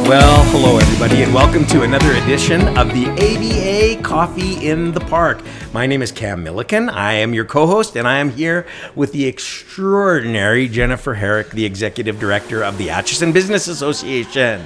Well, hello everybody, and welcome to another edition of the ABA Coffee in the Park. My name is Cam Milliken. I am your co-host, and I am here with the extraordinary Jennifer Herrick, the Executive Director of the Atchison Business Association.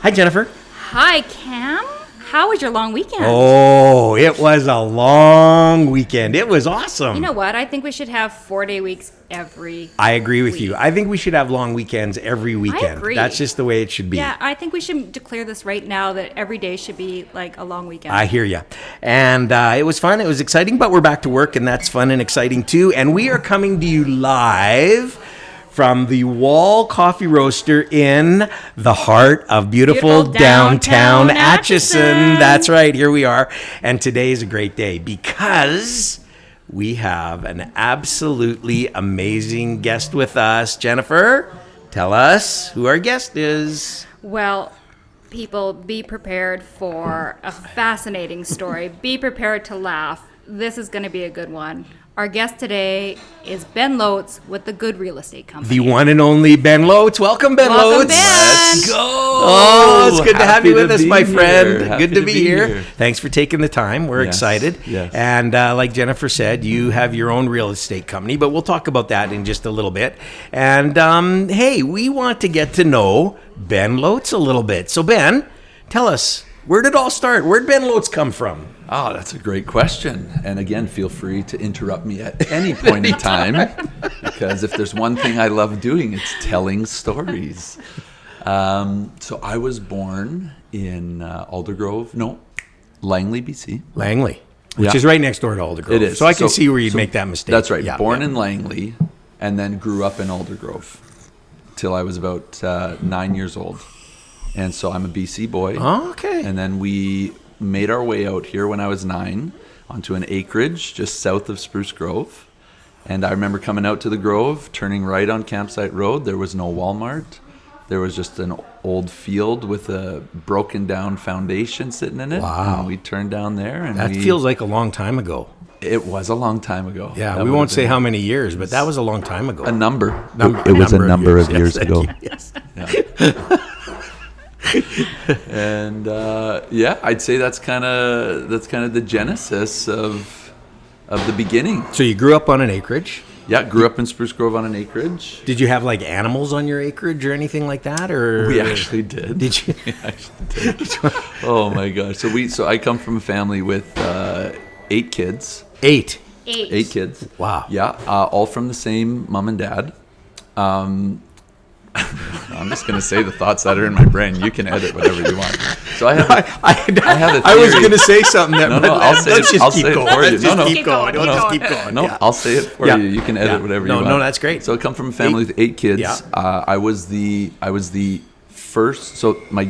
Hi, Jennifer. Hi, Cam. How was your long weekend? Oh, it was a long weekend. It was awesome. You know what? I think we should have 4-day weeks every I agree with week. you. I think we should have long weekends every weekend. I agree. That's just the way it should be. Yeah, I think we should declare this right now that every day should be like a long weekend. I hear you. And it was fun. It was exciting, but we're back to work, and that's fun and exciting too. And we are coming to you live from the Wall Coffee Roaster in the heart of beautiful downtown Atchison. That's right. Here we are. And today is a great day because we have an absolutely amazing guest with us. Jennifer, tell us who our guest is. Well, people, be prepared for a fascinating story. Be prepared to laugh. This is going to be a good one. Our guest today is Ben Loates with the Good Real Estate Company. The one and only Ben Loates. Welcome, Ben Welcome, Loates. Ben. Let's go. Oh, it's good to have you with us, my friend. Happy Good to be here. here. Thanks for taking the time. We're Yes, excited. yes. And like Jennifer said, you have your own real estate company, but we'll talk about that in just a little bit. And hey, we want to get to know Ben Loates a little bit. So Ben, tell us, where did it all start? Where did Ben Loates come from? Oh, that's a great question. And again, feel free to interrupt me at any point in time, because if there's one thing I love doing, it's telling stories. So I was born in Langley, BC. Langley, which Yeah. is right next door to Aldergrove. It is. So I can see where you'd make that mistake. That's right. Yeah, Born yeah. in Langley and then grew up in Aldergrove till I was about 9 years old. And so I'm a BC boy. Oh, okay. And then we made our way out here when I was 9 onto an acreage just south of Spruce Grove. And I remember coming out to the Grove, turning right on Campsite Road. There was no Walmart. There was just an old field with a broken down foundation sitting in it. Wow. And we turned down there. And That feels like a long time ago. It was a long time ago. Yeah, That we would won't have say been how many years, but that was a long time ago. a number. Number- It was a number of Yes, years thank ago. you. Yes. And I'd say that's kind of the genesis of the beginning. So you grew up on an acreage. Yeah, grew up in Spruce Grove on an acreage. Did you have like animals on your acreage or anything like that, or We actually did. Did you? We actually did. Oh my gosh! So I come from a family with 8 kids. 8. 8 kids. Wow. Yeah, all from the same mom and dad. I'm just going to say the thoughts that are in my brain. You can edit whatever you want. So I have a I was theory. going to say something that. No, but I'll say let's it- just I'll keep say it going. for you. Let's No, just no. keep going. No, Let's no. keep going. No, Yeah. I'll say it for Yeah. you. You can edit Yeah. whatever No, you want. no, that's great. So I come from a family with 8 kids. Yeah. I was the first. So my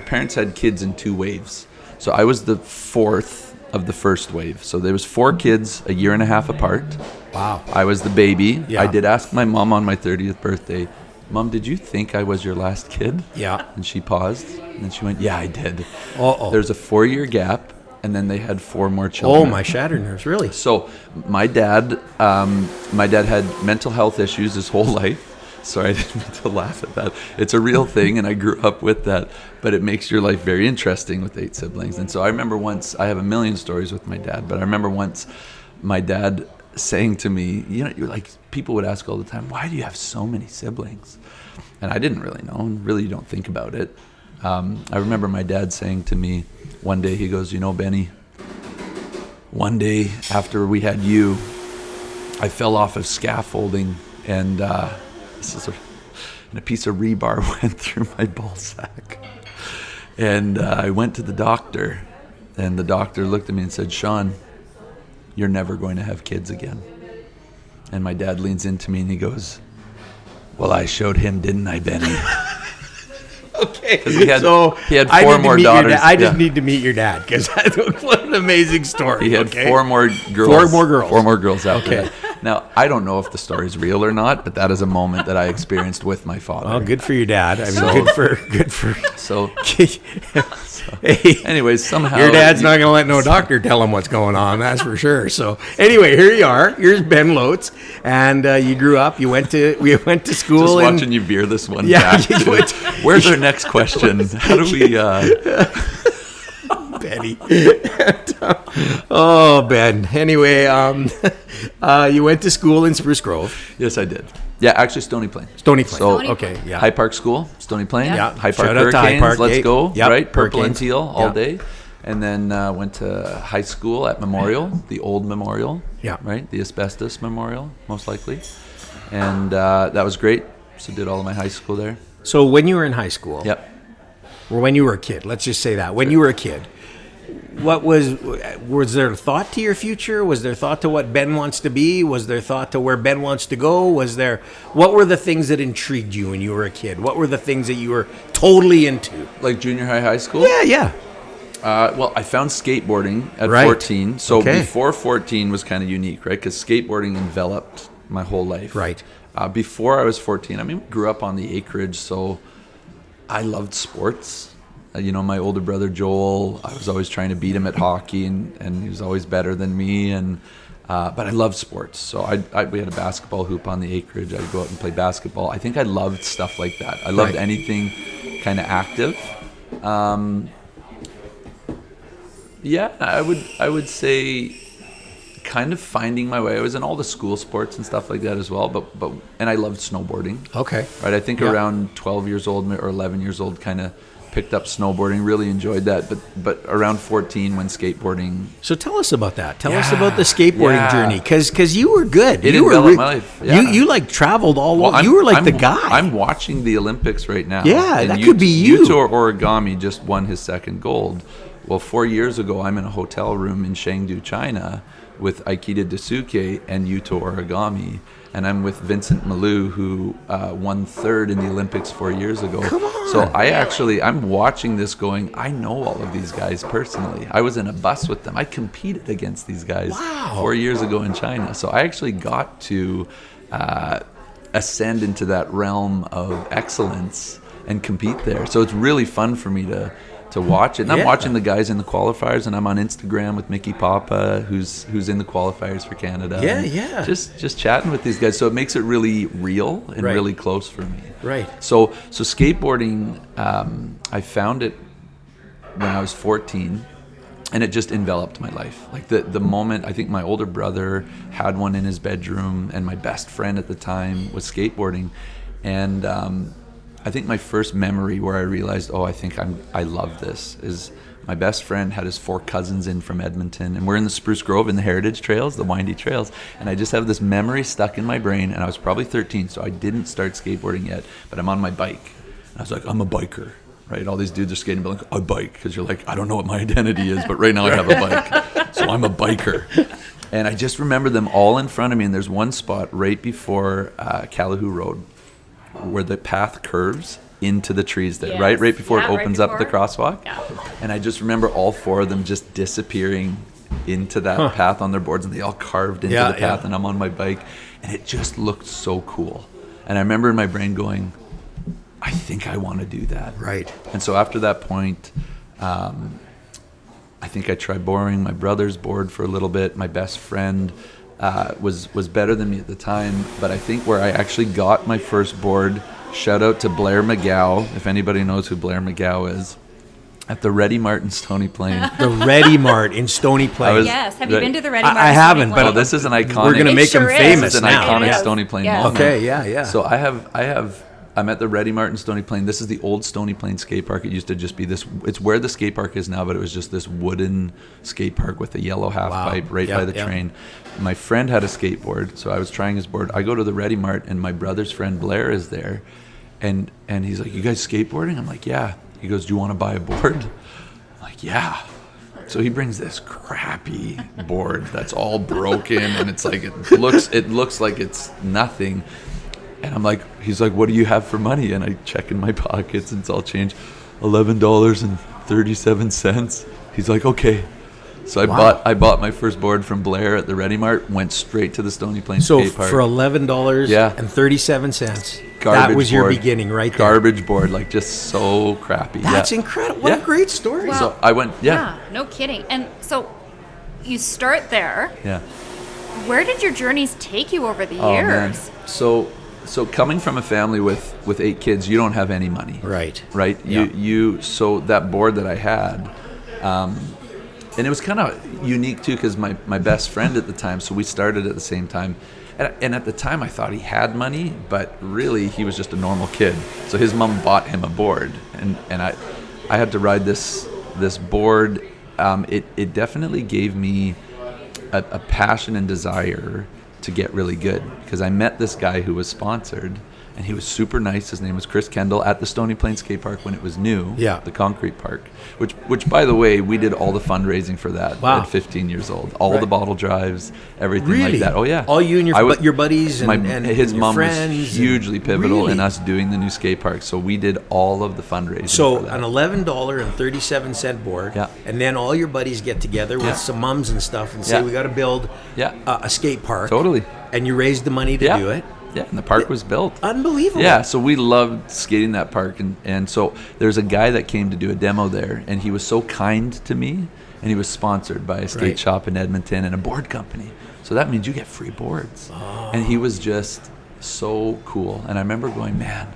parents had kids in 2 waves. So I was the 4th of the first wave. So there was 4 kids a year and a half apart. Wow. I was the baby. Yeah. I did ask my mom on my 30th birthday, Mom, did you think I was your last kid? Yeah. And she paused, and then she went, yeah, I did. Uh-oh. There's a 4-year gap, and then they had 4 more children. Oh, my shattered nerves, really? So my dad had mental health issues his whole life. Sorry, I didn't mean to laugh at that. It's a real thing, and I grew up with that. But it makes your life very interesting with 8 siblings. And so I remember once, I have a million stories with my dad, but I remember once my dad saying to me, you're like, people would ask all the time, why do you have so many siblings? And I didn't really know, and really you don't think about it. I remember my dad saying to me one day, he goes, Benny, one day after we had you, I fell off of scaffolding, and a piece of rebar went through my ball sack. And I went to the doctor, and the doctor looked at me and said, Sean, you're never going to have kids again. And my dad leans into me and he goes, well, I showed him, didn't I, Benny? Okay. He had 4 more daughters. daughters. I just need to meet your dad because what an amazing story. He had okay? 4 more girls. 4 more girls. 4 more girls after Okay. that. Now, I don't know if the story's real or not, but that is a moment that I experienced with my father. Oh, good for your dad. I mean, good for. So, Hey, anyways, somehow your dad's not going to let no doctor tell him what's going on. That's for sure. So, anyway, here you are. Here's Ben Loates, and you grew up. We went to school. Just watching you veer this one Yeah, back. you went- Where's our next question? How do we? Benny. Oh, Ben. Anyway, you went to school in Spruce Grove. Yes, I did. Yeah, actually, Stony Plain. Stony Plain. So, Stony okay, Plain. yeah. High Park School, Stony Plain. Yeah. High Park Shout out to High Hurricanes. Park. Let's Hey, go. yep, Right, purple and Hurricanes. teal all Yeah. day, and then went to high school at Memorial, the old Memorial. Yeah. Right, the asbestos Memorial, most likely, and that was great. So did all of my high school there. So when you were in high school, Yep. or when you were a kid, let's just say that. When you were a kid, was there thought to your future? Was there thought to what Ben wants to be? Was there thought to where Ben wants to go? What were the things that intrigued you when you were a kid? What were the things that you were totally into? Like junior high, high school. Yeah. Well, I found skateboarding at Right. 14. So Okay. before 14 was kind of unique, right? Because skateboarding enveloped my whole life. Right. Before I was 14, I mean, we grew up on the acreage, so I loved sports. My older brother Joel, I was always trying to beat him at hockey, and he was always better than me. But I loved sports, so we had a basketball hoop on the acreage. I'd go out and play basketball. I think I loved stuff like that. I loved Right. anything kind of active. Yeah, I would say kind of finding my way. I was in all the school sports and stuff like that as well, and I loved snowboarding. Okay. Right, I think Yeah. around 12 years old or 11 years old, kind of picked up snowboarding. Really enjoyed that, but around 14 when skateboarding. So tell us about that. Tell us Yeah, about the skateboarding yeah. journey, because you were good. It you were enveloped my life, yeah. You like traveled all Well, over. You were like I'm- the guy. I'm watching the Olympics right now. Yeah, and that could be you. Yuto Origami just won his second gold. Well, 4 years ago, I'm in a hotel room in Chengdu, China, with Aikida Daisuke and Yuto Origami, and I'm with Vincent Malou, who won third in the Olympics 4 years ago. Come on. So I'm watching this going, I know all of these guys personally. I was in a bus with them. I competed against these guys Wow. 4 years ago in China. So I actually got to ascend into that realm of excellence and compete there. So it's really fun for me to watch it. And I'm Yeah. watching the guys in the qualifiers, and I'm on Instagram with Mickey Papa, who's in the qualifiers for Canada. Yeah, and yeah. Just chatting with these guys. So it makes it really real and Right. really close for me. Right. So skateboarding, I found it when I was 14, and it just enveloped my life. Like the moment, I think my older brother had one in his bedroom, and my best friend at the time was skateboarding, and I think my first memory where I realized, I love this, is my best friend had his 4 cousins in from Edmonton, and we're in the Spruce Grove in the Heritage Trails, the windy trails, and I just have this memory stuck in my brain, and I was probably 13, so I didn't start skateboarding yet, but I'm on my bike, and I was like, I'm a biker, right? All these dudes are skating, but like, I bike, because you're like, I don't know what my identity is, but right now I have a bike, so I'm a biker. And I just remember them all in front of me, and there's one spot right before Calahoo Road, where the path curves into the trees there, Yes. right before Yeah, it right opens up the before. crosswalk. Yeah. And I just remember all 4 of them just disappearing into that path on their boards, and they all carved into Yeah, the path, yeah. and I'm on my bike, and it just looked so cool. And I remember in my brain going, I think I want to do that. Right. And so after that point, I think I tried borrowing my brother's board for a little bit. My best friend was better than me at the time, but I think where I actually got my first board, shout out to Blair McGow, if anybody knows who Blair McGow is, at the Ready Mart in Stony Plain. The Ready Mart in Stony Plain. Yes. Have you been to the Ready I- Mart? I in haven't, Stony but Oh, Plain? this is an iconic. We're gonna It make sure them is. famous This is an now. iconic Yeah. Stony Plain Yeah. moment. Okay, yeah. So I'm at the Ready Mart in Stony Plain. This is the old Stony Plain skate park. It used to just be this. It's where the skate park is now, but it was just this wooden skate park with a yellow half Wow. pipe right Yeah, by the yeah. train. My friend had a skateboard, so I was trying his board. I go to the Ready Mart, and my brother's friend Blair is there, and he's like, "You guys skateboarding?" I'm like, "Yeah." He goes, "Do you want to buy a board?" I'm like, "Yeah." So he brings this crappy board that's all broken, and it's like it looks like it's nothing. And I'm like, he's like, "What do you have for money?" And I check in my pockets, and it's all change, $11.37. He's like, "Okay, So Wow. I bought my first board from Blair at the Ready Mart, went straight to the Stony Plains So skate park. for $11.37, that was your board. beginning right there. Garbage board, like just so crappy. That's yeah. incredible. What a Yeah. great story. Wow. So I went, No kidding. And so you start there. yeah. Where did your journeys take you over the Oh, man. years? So coming from a family with 8 kids, you don't have any money. Right. Right? Yeah. So that board that I had, and it was kind of unique too, because my best friend at the time, so we started at the same time. And at the time, I thought he had money, but really he was just a normal kid. So his mom bought him a board, and I had to ride this board. It definitely gave me a passion and desire to get really good, because I met this guy who was sponsored, and he was super nice. His name was Chris Kendall, at the Stony Plains skate park when it was new, Yeah. the concrete park, which by the way, we did all the fundraising for that Wow. at 15 years old, all Right. the bottle drives, everything Really? like that. Oh yeah, All you and I was- your buddies and, my, and his your mom friends. was hugely pivotal Really? in us doing the new skate park, so we did all of the fundraising. So for that. an $11.37 board, Yeah. and then all your buddies get together with Yeah. some mums and stuff and say, Yeah. we got to build Yeah. a skate park. Totally. And you raised the money to Yeah. do it. Yeah, and the park was built. Unbelievable. Yeah, so we loved skating that park, and so there's a guy that came to do a demo there, and he was so kind to me, and he was sponsored by a skate Right. shop in Edmonton and a board company. So that means you get free boards. Oh. And he was just so cool. And I remember going, man,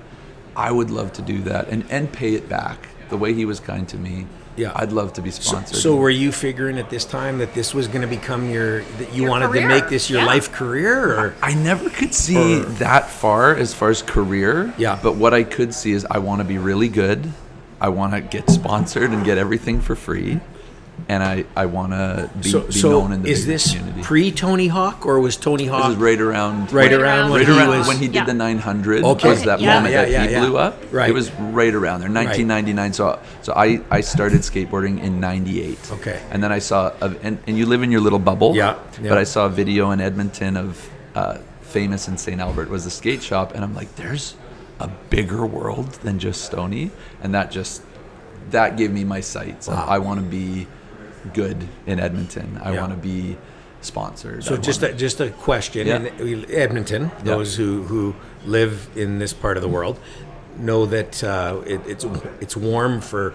I would love to do that and pay it back. The way he was kind to me, Yeah. I'd love to be So, sponsored. so were you figuring at this time that this was going to become that you Your wanted career. to make this your Yeah. life career? Or I never could see Or- that far as career. Yeah. But what I could see is I want to be really good. I want to get sponsored and get everything for free. And I want to be known in the is bigger this community. pre-Tony Hawk, or was Tony This Hawk is right around right around when right he around was when he did Yeah. the 900 Okay. was that Yeah. moment Yeah, that yeah, he yeah. blew up. Right. It was right around there, 1999. So I started skateboarding in 98. Okay. And then I saw and you live in your little bubble. Yeah, yeah. But I saw a video in Edmonton of Famous in St. Albert was the skate shop, and I'm like, there's a bigger world than just Stony, and that gave me my sights. Wow. I want to be good in Edmonton. I Yeah. want to be sponsored. So I just wanna- a question. Yeah. In Edmonton, Yeah. those who live in this part of the world know that it's warm for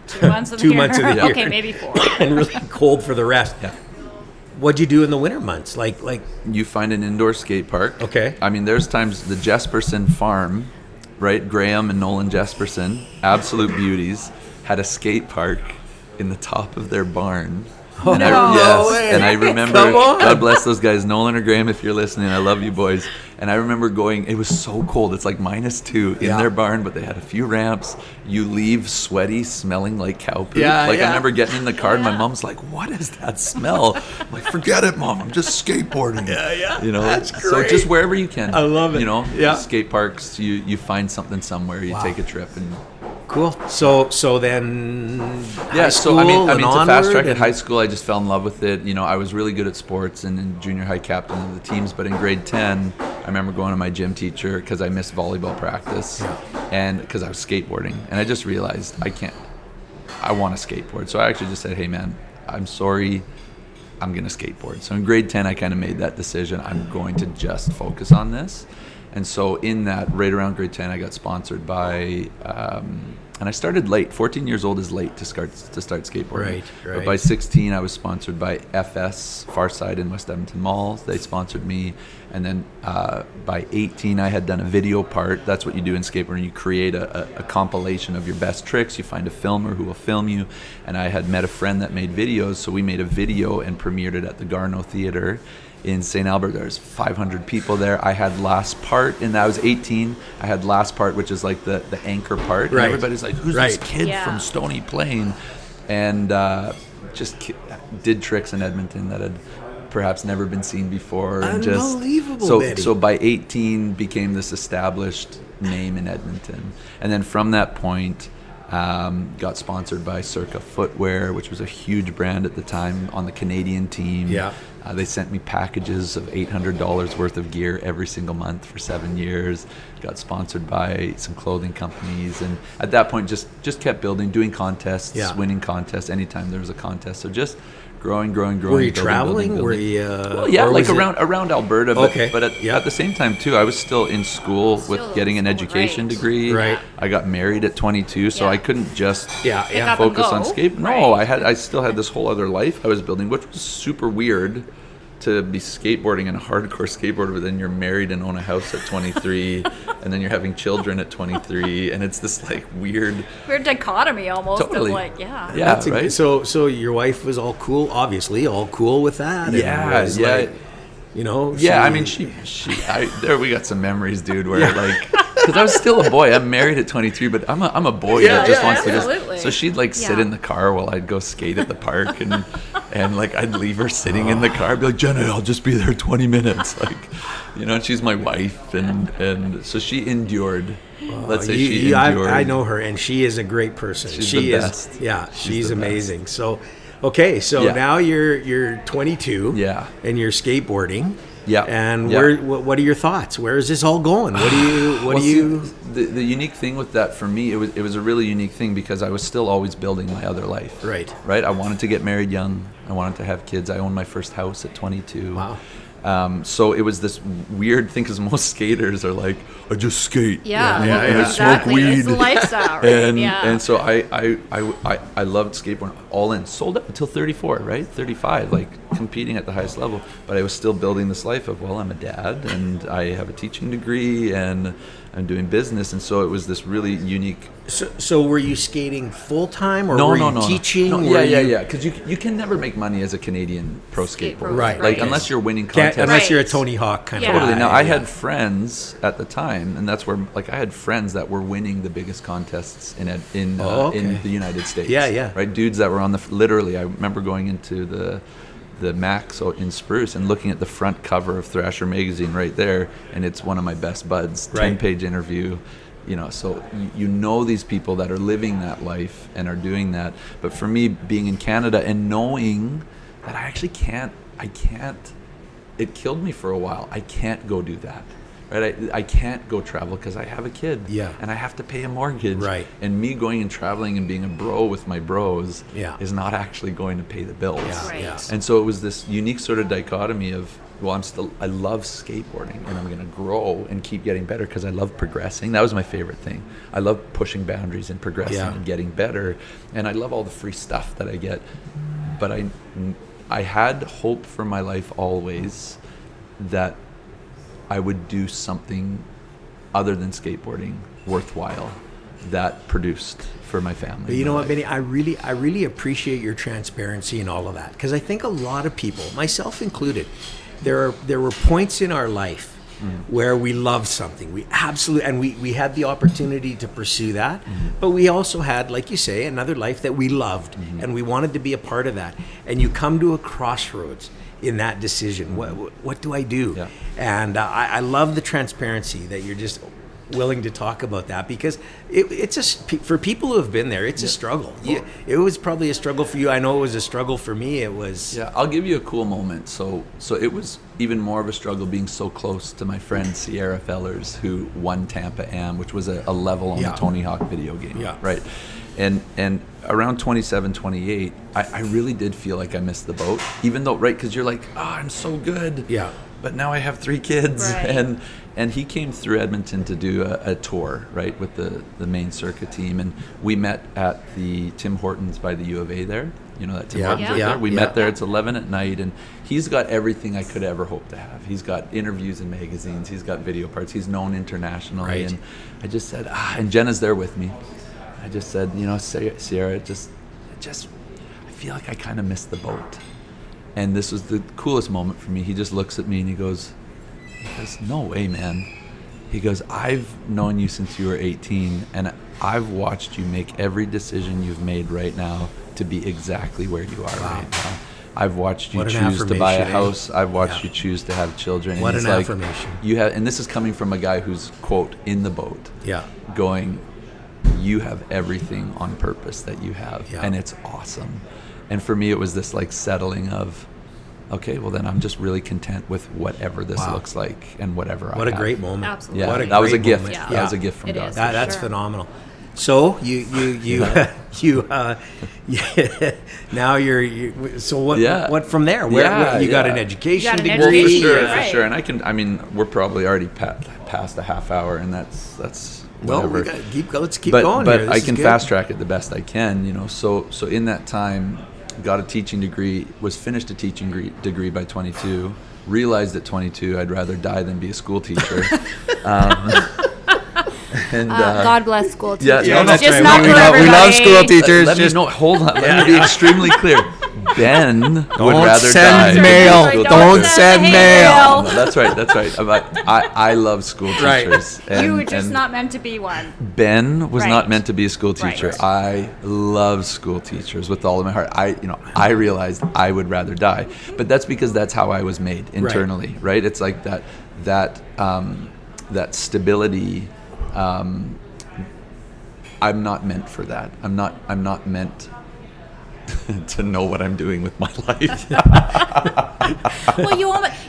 2 months of the 2 year. months of the year. Okay, maybe 4. and really cold for the rest. Yeah. What'd you do in the winter months? Like You find an indoor skate park. Okay. I mean, there's times the Jesperson farm, right? Graham and Nolan Jesperson, absolute beauties, had a skate park in the top of their barn. Oh, and no yes, way. and I remember, Come on. God bless those guys, Nolan or Graham, if you're listening, I love you boys. And I remember going, it was so cold, it's like -2 in Yeah. their barn, but they had a few ramps. You leave sweaty, smelling like cow poop. Yeah, like yeah. I remember getting in the car and my mom's like, what is that smell? I'm like, forget it, Mom, I'm just skateboarding. Yeah. You know, That's so great. just wherever you can. I love it. You know, Yeah. skate parks, you find something somewhere, you Wow. take a trip and cool. So then yeah. high So I school mean, and to fast onward track at and- high school, I just fell in love with it. You know, I was really good at sports and in junior high captain of the teams. But in grade 10, I remember going to my gym teacher because I missed volleyball practice and because I was skateboarding, and I just realized I want to skateboard. So I actually just said, hey man, I'm sorry, I'm going to skateboard. So in grade 10, I kind of made that decision. I'm going to just focus on this. And so in that, right around grade 10, I got sponsored by, and I started late. 14 years old is late to start skateboarding. Right. But by 16, I was sponsored by FS, Farside in West Edmonton Mall. They sponsored me. And then by 18, I had done a video part. That's what you do in skateboarding. You create a compilation of your best tricks. You find a filmer who will film you. And I had met a friend that made videos, so we made a video and premiered it at the Garneau Theatre in St. Albert. There's 500 people there. I had last part, and I was 18. I had last part, which is like the anchor part. Right. And everybody's like, who's Right. this kid Yeah. from Stony Plain? And did tricks in Edmonton that had perhaps never been seen before. And Unbelievable, Betty. so by 18 became this established name in Edmonton. And then from that point, got sponsored by Circa Footwear, which was a huge brand at the time on the Canadian team. Yeah. They sent me packages of $800 worth of gear every single month for 7 years. Got sponsored by some clothing companies, and at that point just kept building, doing contests, Yeah. winning contests anytime there was a contest. So just growing. Were you building, traveling? building. Were you? Well, yeah, or like was it- around Alberta, but, Okay. but at the same time too, I was still in school with Still getting an in school, education right. degree. Right. I got married at 22, so Yeah. I couldn't just Yeah, Pick yeah. up and focus on go. skate. No, I still had this whole other life I was building, which was super weird to be skateboarding and a hardcore skateboarder, but then you're married and own a house at 23, and then you're having children at 23, and it's this like weird. Weird dichotomy almost Totally. of like, yeah. Yeah, That's right. So your wife was all cool, obviously, all cool with that. and Yeah, was yeah. like, you know. Yeah, I mean, there we got some memories, dude, where like, because I was still a boy. I'm married at 23, but I'm a boy that just wants to absolutely. go. So she'd like sit Yeah. in the car while I'd go skate at the park, and like I'd leave her sitting in the car. I'd be like, Jenna, I'll just be there 20 minutes, like, you know. And she's my wife, and so she endured. Let's say she endured. I know her, and she is a great person. She's she the is. best. Yeah, she's the best. amazing. So, okay, so Yeah. now you're 22. Yeah. And you're skateboarding. Yeah. And Yeah. what are your thoughts? Where is this all going? What do you? The unique thing with that for me, it was a really unique thing because I was still always building my other life. Right. Right. I wanted to get married young. I wanted to have kids. I owned my first house at 22. Wow. So it was this weird thing because most skaters are like, I just skate. Yeah, Yeah, and I exactly. smoke weed. It's the lifestyle, right? And yeah. and so I loved skateboarding all in, sold up until 34, right? 35, like competing at the highest level. But I was still building this life of, well, I'm a dad and I have a teaching degree and I'm doing business. And so it was this really unique. So were you skating full time or No, were no, you no, teaching? No, Were yeah, you- Because you can never make money as a Canadian pro Skate skateboarder. pro, Right. Like right. unless you're winning Can't, contests. unless you're a Right. Tony Hawk kind Yeah. of Totally. guy. Now, I yeah. had friends at the time, and that's where, like, I had friends that were winning the biggest contests in okay. the United States. Yeah, yeah. Right, dudes that were on literally. I remember going into the Max in Spruce and looking at the front cover of Thrasher magazine right there, and it's one of my best buds. Right. 10-page interview. You know, so you know these people that are living that life and are doing that. But for me, being in Canada and knowing that I actually can't, it killed me for a while. I can't go do that, right? I can't go travel because I have a kid, Yeah. and I have to pay a mortgage, Right. And me going and traveling and being a bro with my bros, Yeah. is not actually going to pay the bills. Yeah, Right. yeah. And so it was this unique sort of dichotomy of, well, I love skateboarding and I'm going to grow and keep getting better because I love progressing. That was my favorite thing. I love pushing boundaries and progressing Yeah. and getting better. And I love all the free stuff that I get. But I had hope for my life always that I would do something other than skateboarding worthwhile that produced for my family. But you know what, Benny? I really appreciate your transparency and all of that because I think a lot of people, myself included, there were points in our life where we loved something. We absolutely, and we had the opportunity to pursue that, but we also had, like you say, another life that we loved and we wanted to be a part of that. And you come to a crossroads in that decision. What do I do? Yeah. And I love the transparency that you're just willing to talk about that because for people who have been there, it's a struggle. It was probably a struggle for you. I know it was a struggle for me. It was. Yeah, I'll give you a cool moment. So it was even more of a struggle being so close to my friend Sierra Fellers, who won Tampa Am, which was a level on Yeah. the Tony Hawk video game. Yeah. Right. And around 27, 28, I really did feel like I missed the boat, even though, right, because you're like, I'm so good. Yeah. But now I have 3 kids. Right. And he came through Edmonton to do a tour, right, with the main circuit team. And we met at the Tim Hortons by the U of A there. You know that Tim Yeah. Hortons right Yeah. there? We Yeah. met there. It's 11 at night. And he's got everything I could ever hope to have. He's got interviews in magazines. He's got video parts. He's known internationally. Right. And I just said, and Jenna's there with me. I just said, Sierra, I feel like I kind of missed the boat. And this was the coolest moment for me. He just looks at me and he goes, no way, man. He goes, I've known you since you were 18, and I've watched you make every decision you've made right now to be exactly where you are right now. I've watched you What an choose to buy a affirmation, eh? house. I've watched Yeah. you choose to have children. And What he's an like, affirmation. You have, and this is coming from a guy who's, quote, in the boat, Yeah. going, you have everything on purpose that you have, Yeah. and it's awesome. And for me, it was this like settling of, okay, well then I'm just really content with whatever this Wow. looks like and whatever I What a have. great moment. Absolutely. Yeah, What a that was a great gift. moment. Yeah. That was a gift from It God. is. That's Sure. phenomenal. So now so what from there? Where you got an education You got an degree? education, For Right. sure. And we're probably already past a half hour, and that's Well, whatever. let's keep but going. but here. I This can is good. fast track it the best I can, So in that time, got a teaching degree, was finished a teaching degree by 22. Realized at 22 I'd rather die than be a school teacher. God bless school Yeah, teachers. no, that's Just right. not We for love everybody. school teachers. Let me know. Hold on. Let me be extremely clear. Ben would rather send die. mail. than be a school Don't teacher. send mail. No, that's right. I love school Right. teachers. You were just and not meant to be one. Ben was Right. not meant to be a school teacher. Right. I love school teachers with all of my heart. I realized I would rather die, but that's because that's how I was made internally, right? It's like that stability. I'm not meant for that. I'm not meant to know what I'm doing with my life. Well,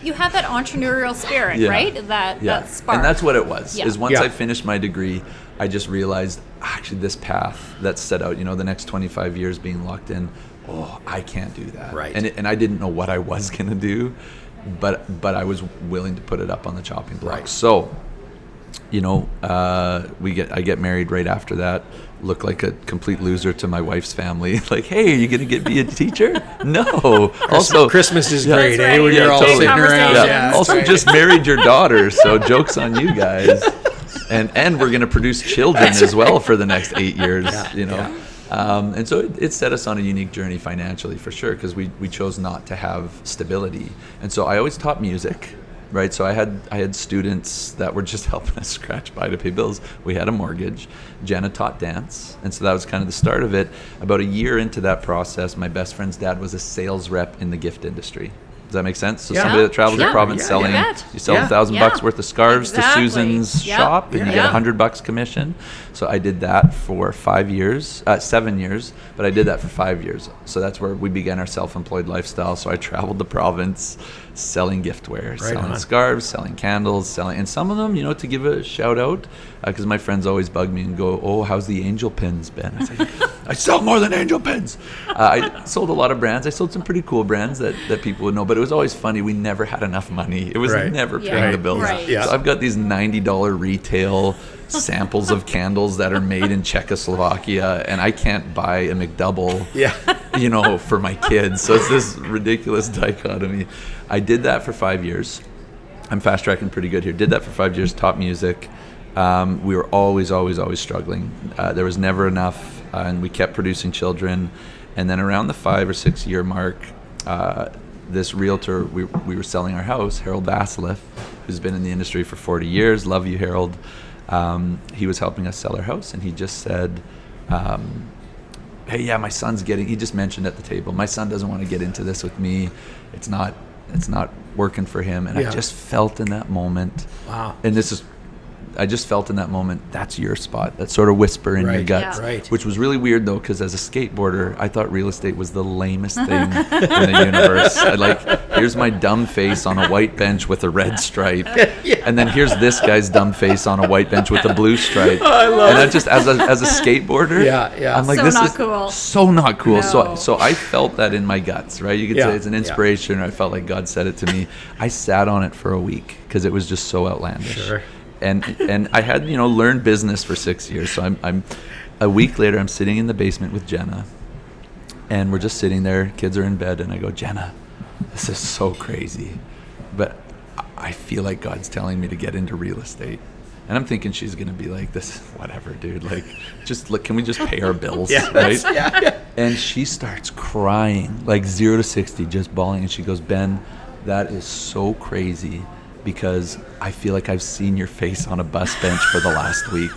you have that entrepreneurial spirit, Yeah. right? That spark. And that's what it was. Yeah. Is once Yeah. I finished my degree, I just realized actually this path that's set out, the next 25 years being locked in. Oh, I can't do that. Right. And I didn't know what I was gonna do, but I was willing to put it up on the chopping block. Right. So, I get married right after that. Look like a complete loser to my wife's family. Like, hey, are you gonna be a teacher? No. Also, Christmas is That's great, right. when Yeah, you're all totally. sitting around. Yeah. Yeah, also, that's right. just married your daughter, so joke's on you guys. And we're gonna produce children as well for the next 8 years. And so it set us on a unique journey financially for sure, because we chose not to have stability. And so I always taught music. Right, so I had students that were just helping us scratch by to pay bills. We had a mortgage. Jenna taught dance, and so that was kind of the start of it. About a year into that process, my best friend's dad was a sales rep in the gift industry. Does that make sense? So Yeah. somebody that travels the Yeah. province Yeah, selling, yeah. you sell Yeah. $1,000 Yeah. worth of scarves Exactly. to Susan's Yeah. shop, and you Yeah. get $100 commission. So I did that for 7 years, but I did that for 5 years. So that's where we began our self-employed lifestyle. So I traveled the province selling giftware, selling on. scarves, selling candles, and some of them, to give a shout out, because my friends always bug me and go, "Oh, how's the angel pins, Ben?" I say, "I sell more than angel pins." I sold a lot of brands. I sold some pretty cool brands that people would know, but it was always funny. We never had enough money. It was Right. never Yeah. paying the bills. Right. Yeah. So I've got these $90 retail samples of candles that are made in Czechoslovakia, and I can't buy a McDouble, Yeah. for my kids. So it's this ridiculous dichotomy. I did that for 5 years. I'm fast tracking pretty good here. Did that for 5 years, taught music. We were always struggling. There was never enough, and we kept producing children. And then around the 5 or 6 year mark, this realtor, we were selling our house, Harold Vasiliff, who's been in the industry for 40 years. Love you, Harold. He was helping us sell our house, and he just said, hey, yeah, my son's he just mentioned at the table, my son doesn't want to get into this with me. It's not working for him. And Yeah. I just felt in that moment, Wow. and I just felt in that moment, that's your spot, that sort of whisper in your Right, gut, yeah. right. which was really weird though, because as a skateboarder, I thought real estate was the lamest thing in the universe. Here's my dumb face on a white bench with a red stripe, and then here's this guy's dumb face on a white bench with a blue stripe. I love and I just as a skateboarder, Yeah. I'm like, So this not is cool. so not cool. No. So I felt that in my guts, right? You could Yeah, say it's an yeah. inspiration, or I felt like God said it to me. I sat on it for a week because it was just so outlandish. Sure. And I had learned business for 6 years. So I'm a week later, I'm sitting in the basement with Jenna, and we're just sitting there. Kids are in bed, and I go, Jenna, this is so crazy, but I feel like God's telling me to get into real estate. And I'm thinking she's gonna be like, this, whatever, dude. Like, just look, can we just pay our bills, right? Yeah. And she starts crying, like 0 to 60, just bawling. And she goes, Ben, that is so crazy, because I feel like I've seen your face on a bus bench for the last week.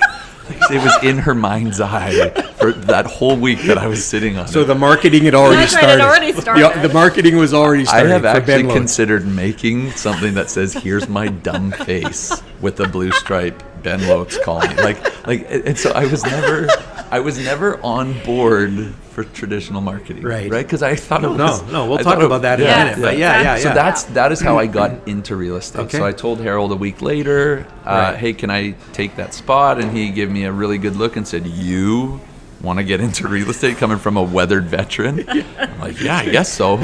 Like, it was in her mind's eye for that whole week that I was sitting on So it. the marketing had already That's right, started. it already started. The marketing was already I started. have for actually Ben Loates. considered making something that says, here's my dumb face with a blue stripe, Ben Loates, call me. Like, and so I was never on board for traditional marketing, Right. Right, because I thought it was. No, we'll I talk thought it- about that in a Yeah. minute. But yeah. So that is how I got into real estate. Okay. So I told Harold a week later, Right. hey, can I take that spot? And he gave me a really good look and said, you want to get into real estate coming from a weathered veteran? I'm like, yeah, I guess so.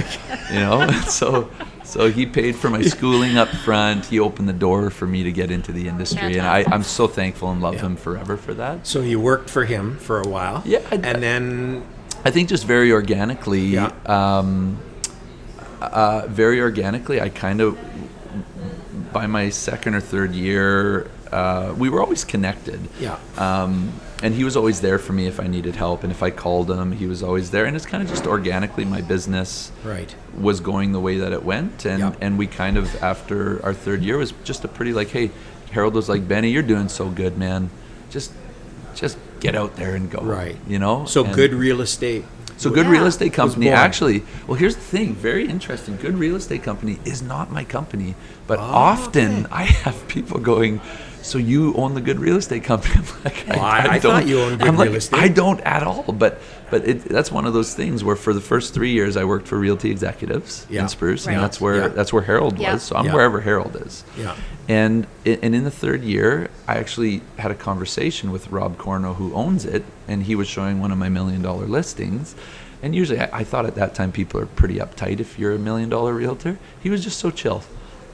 So he paid for my schooling up front. He opened the door for me to get into the industry. And I'm so thankful and love him forever for that. So you worked for him for a while. Yeah, and then I think just very organically, Yeah. I kind of, by my second or third year, we were always connected. Yeah. And he was always there for me if I needed help. And if I called him, he was always there. And it's kind of just organically, my business Right. was going the way that it went. And, Yeah. and we kind of, after our third year, was just a pretty like, hey, Harold was like, Benny, you're doing so good, man. Just get out there and go. Right. You know? So And- good real estate. so good real estate company born. actually, well, here's the thing, very interesting. Good real estate company is not my company, but Oh, often I have people going, so you own the good real estate company? I'm like, Well, I don't. thought you owned good I'm like, real estate. I don't at all, but that's one of those things where for the first 3 years I worked for Realty Executives Yeah. in Spruce, Right. and that's where Harold Yeah. was. So I'm Yeah. wherever Harold is. Yeah. And in the third year, I actually had a conversation with Rob Corno, who owns it, and he was showing one of my $1 million listings. And usually, I thought at that time people are pretty uptight if you're a $1 million realtor. He was just so chill.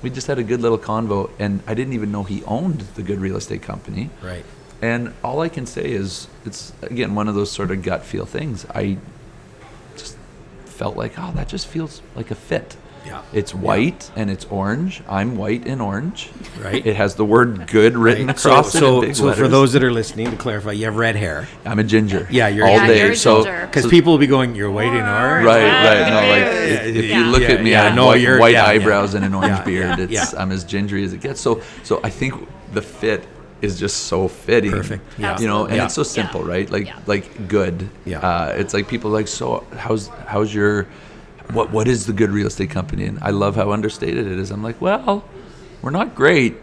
We just had a good little convo, and I didn't even know he owned the good real estate company. Right. And all I can say is, it's again one of those sort of gut feel things. I just felt like, oh, that just feels like a fit. Yeah. It's white and it's orange. I'm white and orange. Right. It has the word good written Right. across it in So big for letters. those that are listening, to clarify, you have red hair. I'm a ginger. Yeah, you're- all Yeah, day. you're a so ginger. Because people will be going, you're white and orange. right. Yeah. No, like Yeah. if Yeah. you look Yeah, at me, yeah, I have no, you're- white yeah, yeah. eyebrows and an orange Yeah, beard. yeah, It's yeah. I'm as gingery as it gets. So I think the fit is just so fitting. Perfect. Yeah. You know, and Yeah. it's so simple, Yeah. right? Yeah. Like good. Yeah. It's like people are like, so how's your what is the good real estate company? And I love how understated it is. I'm like, well, we're not great,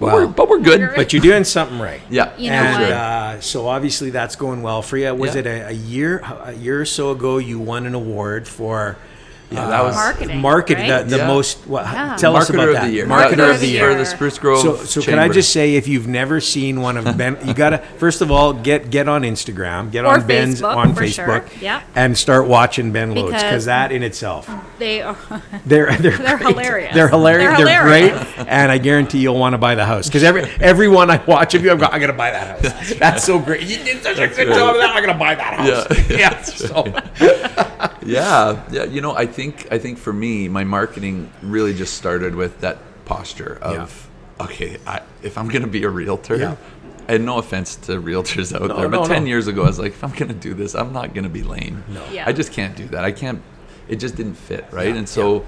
Well, but we're good. But you're doing something right. Yeah. You know And what? so obviously that's going well for you. Was Yeah. it a year or so ago you won an award for Yeah, that was Marketing, right? the Yeah. most. Yeah. Tell us Marketer about of that. the year. Marketer That- of the that's year. for the Spruce Grove. So can I Chamber. just say, if you've never seen one of Ben, you gotta first of all get on Instagram, get Or on Ben's Facebook, on for Facebook, sure. Yeah. and start watching Ben Loates, because Because- that in itself, They are. they're They're great. hilarious. They're hilarious. They're They're hilarious. great, and I guarantee you'll want to buy the house because everyone I watch of you, I'm gotta buy that house. That's so great. You did such a good right. job of that. I'm gonna buy that house. Yeah. Yeah. So, Yeah. You know, I think for me, my marketing really just started with that posture of, okay, if I'm going to be a realtor, Yeah. and no offense to realtors out there, but no, 10 no. years ago, I was like, if I'm going to do this, I'm not going to be lame. No. Yeah. I just can't do that. I can't. It just didn't fit, right? Yeah, And so.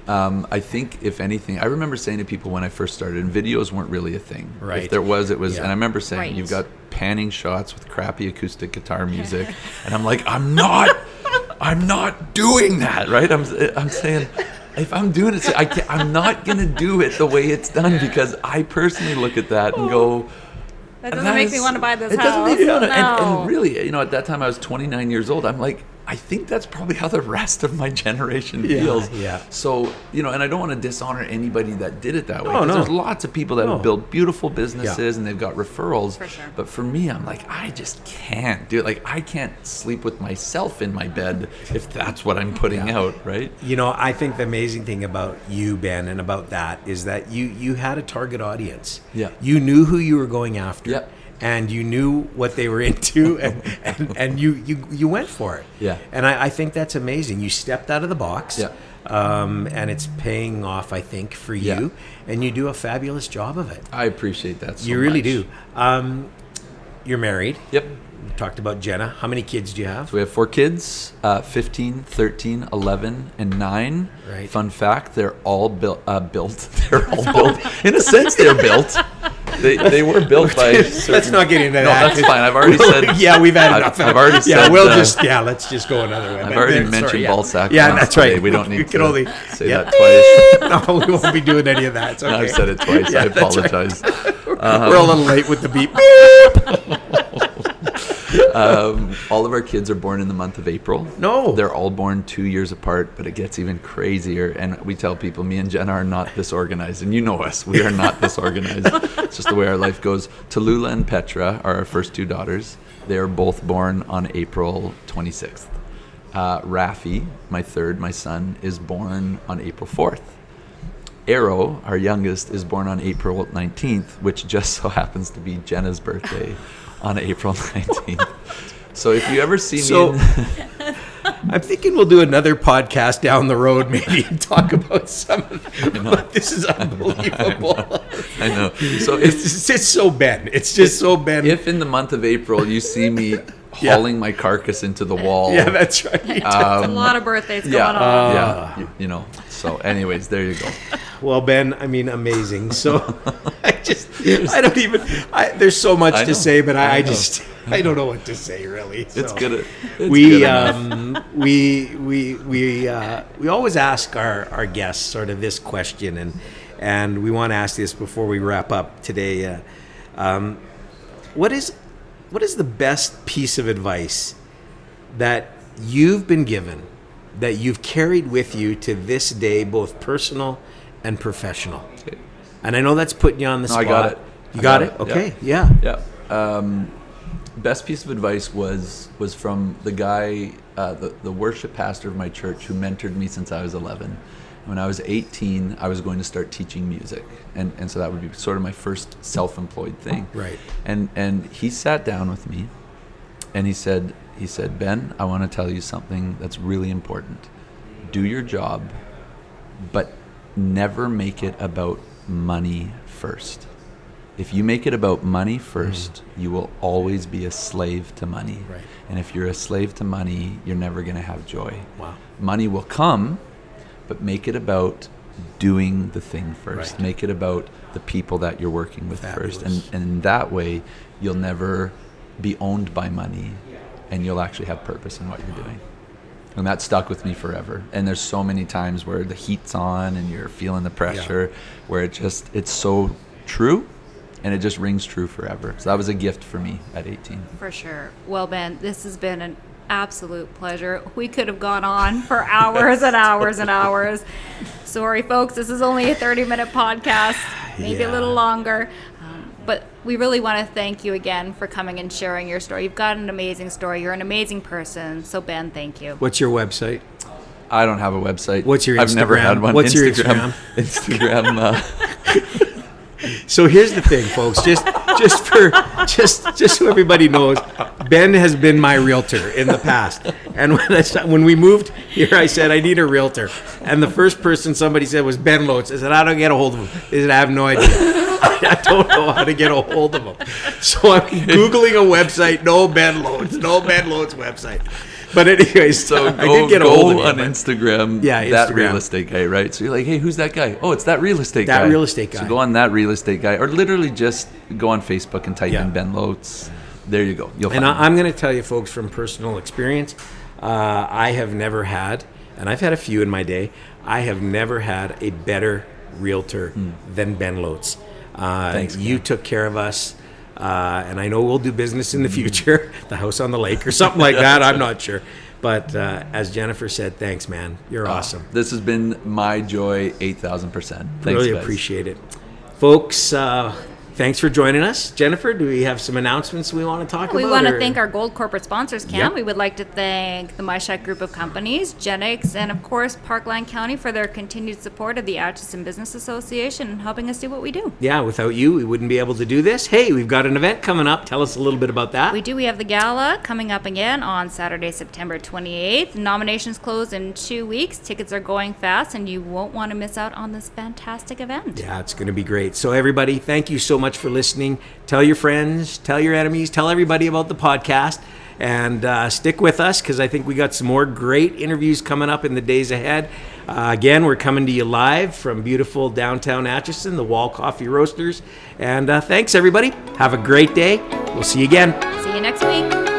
I think, if anything, I remember saying to people when I first started, and videos weren't really a thing. Right. If there was, it was. Yeah. And I remember saying, Right. you've got panning shots with crappy acoustic guitar music, and I'm like, I'm not doing that, right? I'm saying, if I'm doing it, I'm not gonna do it the way it's done, because I personally look at that and go. That doesn't make me is- want to buy this it house. doesn't make me want to. No. And really, you know, at that time I was 29 years old. I'm like, I think that's probably how the rest of my generation Yeah, feels. yeah. So, you know, and I don't want to dishonor anybody that did it that way. No, 'cause no. There's lots of people that No. have built beautiful businesses and they've got referrals. For sure. But for me, I'm like, I just can't do it. Like, I can't sleep with myself in my bed if that's what I'm putting out, right? you know, I think the amazing thing about you, Ben, and about that is that you had a target audience. Yeah. You knew who you were going after. Yeah. And you knew what they were into, and you went for it. Yeah. And I think that's amazing. You stepped out of the box. Yeah. And it's paying off, I think, for you. Yeah. And you do a fabulous job of it. I appreciate that so You really much. do. You're married. Yep. We talked about Jenna. How many kids do you have? So we have 4 kids, 15, 13, 11, and 9. Right. Fun fact, they're all built. They're all built. In a sense, they're built. They were built by. Let's not get into No, that. that's fine. I've already said. Yeah, we've had I've- enough. I've already Yeah, said, let's just go another way. I've already mentioned ball sack. Yeah, once that's right. today. We don't need We can to only say yeah. that twice. No, we won't be doing any of that. It's okay. I've said it twice. Yeah, I that's right. apologize. We're a little late with the beep. All of our kids are born in the month of April. No. They're all born 2 years apart, but it gets even crazier. And we tell people, me and Jenna are not this organized. And you know us, we are not this organized. It's just the way our life goes. Tallulah and Petra are our first two daughters. They are both born on April 26th. Rafi, my son, is born on April 4th. Arrow, our youngest, is born on April 19th, which just so happens to be Jenna's birthday on April 19th. So if you ever see me... I'm thinking we'll do another podcast down the road maybe and talk about some of them. But this is unbelievable. I know. So it's so Ben. It's just so Ben. If in the month of April you see me hauling my carcass into the wall... Yeah, that's right. It's a lot of birthdays going on. Yeah, so anyways, there you go. Well, Ben, I mean, amazing. So there's so much to say, but I don't know what to say really. So It's good. We always ask our guests sort of this question, and we want to ask this before we wrap up today. What is the best piece of advice that you've been given, that you've carried with you to this day, both personal and professional? Okay. And I know that's putting you on the spot. I got it. You got it? Okay. Yeah. Best piece of advice was from the guy, the worship pastor of my church, who mentored me since I was 11. When I was 18, I was going to start teaching music, and so that would be sort of my first self-employed thing. Right. And he sat down with me, and he said, Ben, I want to tell you something that's really important. Do your job, but never make it about money first. If you make it about money first, you will always be a slave to money. Right. And if you're a slave to money, you're never going to have joy. Wow. Money will come, but make it about doing the thing first. Right. Make it about the people that you're working with Fabulous. first. And in that way, you'll never be owned by money, and you'll actually have purpose in what you're doing. And that stuck with me forever. And there's so many times where the heat's on and you're feeling the pressure, where it's so true, and it just rings true forever. So that was a gift for me at 18. For sure. Well, Ben, this has been an absolute pleasure. We could have gone on for hours and hours and hours. Sorry, folks, this is only a 30-minute podcast, maybe a little longer. But we really want to thank you again for coming and sharing your story. You've got an amazing story. You're an amazing person. So, Ben, thank you. What's your website? I don't have a website. What's your Instagram? I've never had one. What's your Instagram? So here's the thing, folks. Just so everybody knows, Ben has been my realtor in the past. And when we moved here, I said I need a realtor. And the first person somebody said was Ben Loates. I said, I don't get a hold of him. They said, I have no idea. I don't know how to get a hold of him. So I'm Googling a website. No Ben Loates website. But anyways, so I did get a hold of him on Instagram. Yeah, that Instagram. real estate guy, right? So you're like, hey, who's that guy? Oh, it's that real estate guy. That real estate guy. So go on that real estate guy, or literally just go on Facebook and type in Ben Loates. There you go. You'll find and I'm going to tell you, folks, from personal experience, I have never had, and I've had a few in my day, I have never had a better realtor than Ben Loates. Thanks, you took care of us. And I know we'll do business in the future, the house on the lake or something like that. I'm not sure. But as Jennifer said, thanks, man. You're awesome. This has been my joy, 8,000%. Thanks, really guys. appreciate it. Folks, thanks for joining us. Jennifer, do we have some announcements we want to talk about? We want to thank our gold corporate sponsors, Cam. Yep. We would like to thank the MyShack Group of Companies, Genix, and of course Parkland County for their continued support of the Atchison Business Association and helping us do what we do. Yeah, without you, we wouldn't be able to do this. Hey, we've got an event coming up. Tell us a little bit about that. We do. We have the gala coming up again on Saturday, September 28th. Nominations close in 2 weeks. Tickets are going fast, and you won't want to miss out on this fantastic event. Yeah, it's going to be great. So everybody, thank you so much for listening. Tell your friends, tell your enemies, tell everybody about the podcast, and stick with us because I think we got some more great interviews coming up in the days ahead. Again, we're coming to you live from beautiful downtown Atchison, the Wall Coffee Roasters. And thanks, everybody. Have a great day. We'll see you again. See you next week.